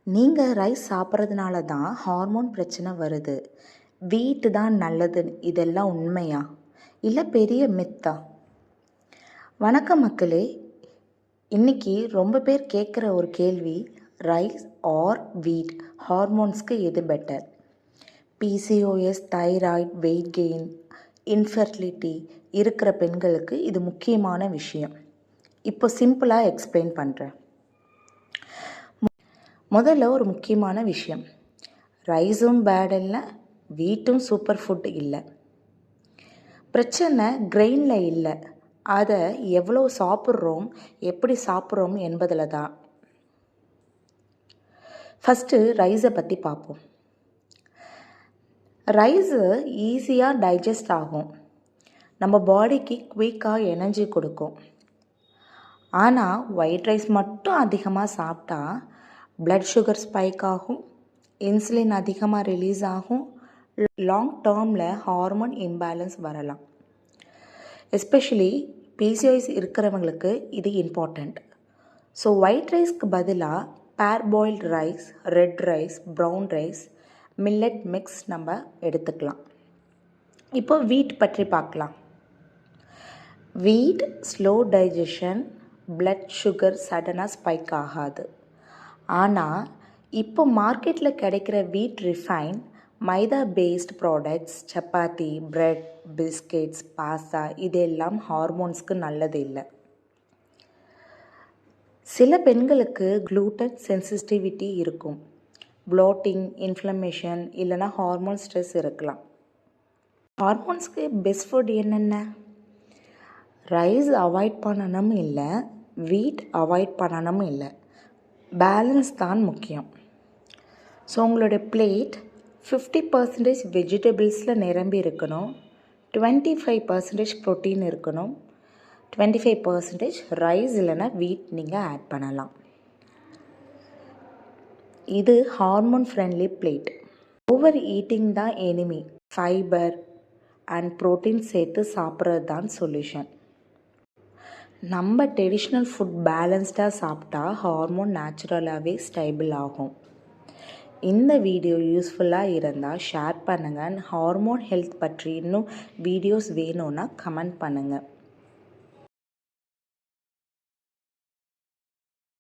நீங்கள் ரைஸ் சாப்பிட்றதுனால தான் ஹார்மோன் பிரச்சனை வருது, வீட்டு தான் நல்லது, இதெல்லாம் உண்மையா இல்லை பெரிய மித்தா? வணக்கம் மக்களே. இன்றைக்கி ரொம்ப பேர் கேட்குற ஒரு கேள்வி, ரைஸ் ஆர் வீட், ஹார்மோன்ஸ்க்கு எது better? PCOS, thyroid, weight gain, infertility இருக்கிற பெண்களுக்கு இது முக்கியமான விஷயம். இப்போ சிம்பிளாக எக்ஸ்பிளைன் பண்ணுறேன். முதல்ல ஒரு முக்கியமான விஷயம், ரைஸும் பேட் இல்லை, வீட்டும் சூப்பர் ஃபுட் இல்லை. பிரச்சனை கிரெயினில் இல்லை, அதை எவ்வளோ சாப்பிட்றோம், எப்படி சாப்பிட்றோம் என்பதில் தான். ஃபஸ்ட்டு ரைஸை பற்றி பார்ப்போம். ரைஸு ஈஸியாக டைஜஸ்ட் ஆகும், நம்ம பாடிக்கு குயிக்காக எனர்ஜி கொடுக்கும். ஆனால் ஒயிட் ரைஸ் மட்டும் அதிகமாக சாப்பிட்டா பிளட் சுகர் ஸ்பைக் ஆகும், இன்சுலின் அதிகமாக ரிலீஸ் ஆகும், லாங் டேர்மில் ஹார்மோன் இம்பேலன்ஸ் வரலாம். எஸ்பெஷலி பிசிஓஎஸ் இருக்கிறவங்களுக்கு இது இம்பார்ட்டண்ட். ஸோ ஒயிட் ரைஸ்க்கு பதிலாக parboiled rice, red rice, brown rice, millet mix நம்ம எடுத்துக்கலாம். இப்போ வீட் பற்றி பார்க்கலாம். Wheat slow digestion, blood sugar சடனாக ஸ்பைக் ஆகாது. ஆனால் இப்போ மார்க்கெட்டில் கிடைக்கிற wheat refine, maida based products, chapati, bread, biscuits, pasta இதெல்லாம் ஹார்மோன்ஸ்க்கு நல்லது இல்லை. சில பெண்களுக்கு க்ளூட்டன் சென்சிட்டிவிட்டி இருக்கும், ப்ளோட்டிங், இன்ஃப்ளமேஷன் இல்லைனா ஹார்மோன் ஸ்ட்ரெஸ் இருக்கலாம். ஹார்மோன்ஸ்க்கு பெஸ்ட் ஃபுட் என்னென்ன? ரைஸ் அவாய்ட் பண்ணணும் இல்லை, வீட் அவாய்ட் பண்ணணும் இல்லை, பேலன்ஸ் தான் முக்கியம். ஸோ உங்களுடைய பிளேட் 50% வெஜிடபிள்ஸில் நிரம்பி இருக்கணும், 25% ப்ரோட்டீன் இருக்கணும், 25% ரைஸ் இல்லைனா வீட் நீங்கள் ஆட் பண்ணலாம். இது hormone friendly plate. Overeating தான் எனிமி. ஃபைபர் அண்ட் ப்ரோட்டீன் சேர்த்து சாப்பிட்றது தான் சொல்யூஷன். நம்ம ட்ரெடிஷ்னல் ஃபுட் பேலன்ஸ்டாக சாப்பிட்டா ஹார்மோன் நேச்சுரலாகவே ஸ்டேபிள் ஆகும். இந்த வீடியோ யூஸ்ஃபுல்லாக இருந்தால் ஷேர் பண்ணுங்கள். ஹார்மோன் ஹெல்த் பற்றி இன்னும் வீடியோஸ் வேணும்னா கமெண்ட் பண்ணுங்கள்.